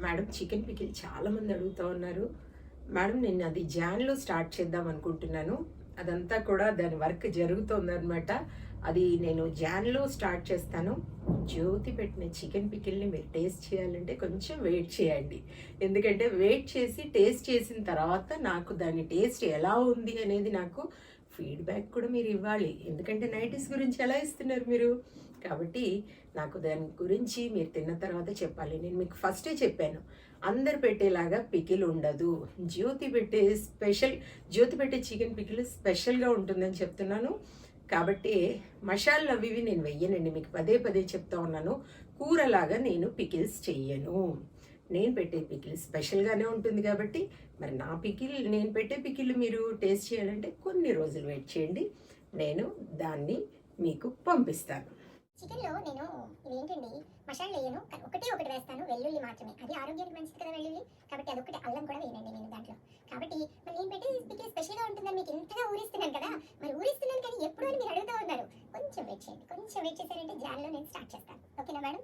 Madam chicken pickle చాలామంది అడుగుతూ ఉన్నారు. మేడం నేను అది జాన్‌లో స్టార్ట్ చేద్దాం అనుకుంటున్నాను. అదంతా కూడా దాని వర్క్ జరుగుతోందనమాట. అది నేను జాన్‌లో స్టార్ట్ చేస్తాను. జ్యోతి పెట్టిన చికెన్ పికిల్‌ని మీరు టేస్ట్ చేయాలంటే కొంచెం వెయిట్ చేయండి. ఎందుకంటే వెయిట్ చేసి టేస్ట్ చేసిన తర్వాత నాకు దాని టేస్ట్ ఎలా ఉంది అనేది నాకు ఫీడ్‌బ్యాక్ కూడా మీరు ఇవ్వాలి. ఎందుకంటే నైటీస్ గురించి ఎలా ఇస్తున్నారు మీరు? కాబట్టి నాకు దాని గురించి మీరు తిన్న తర్వాత చెప్పాలి. నేను మీకు ఫస్టే చెప్పాను. అందరు పెట్టేలాగా పికిల్ ఉండదు. జ్యోతి పెట్టే చికెన్ పికిల్ స్పెషల్‌గా ఉంటుందని చెప్తున్నాను. కాబట్టి మషాలాలు అవి ఇవి నేను వెయ్యనండి. మీకు పదే పదే చెప్తా ఉన్నాను. కూరలాగా నేను పికిల్స్ చెయ్యను. నేను పెట్టే పికిల్ స్పెషల్‌గానే ఉంటుంది కాబట్టి మరి నేను పెట్టే పికిల్ మీరు టేస్ట్ చేయాలంటే కొన్ని రోజులు వెయిట్ చేయండి. నేను దాన్ని మీకు పంపిస్తాను. చికెన్‌లో నేను ఇదేంటండి మసాలా వేయను. ఒకటే ఒకటి వేస్తాను, వెల్లుల్లి మాత్రమే. అది ఆరోగ్యానికి మంచిది కదా వెల్లుల్లి. కాబట్టి అదొక్కటే, అల్లం కూడా వేయనండి నేను దాంట్లో. కాబట్టి మరి నేను పెట్టే పికిల్ స్పెషల్‌గా ఉంటుందని మీకు ఇంతగా ఊరిస్తున్నాను కదా! మరి ఊరిస్తున్నాను కానీ ఎప్పుడు అని మీరు అడుగుతా ఉన్నారు. కొంచెం వెయిట్ చేయండి. కొంచెం వెయిట్ చేశారంటే జాన్‌లో నేను స్టార్ట్ చేస్తాను. ఓకేనా మేడం?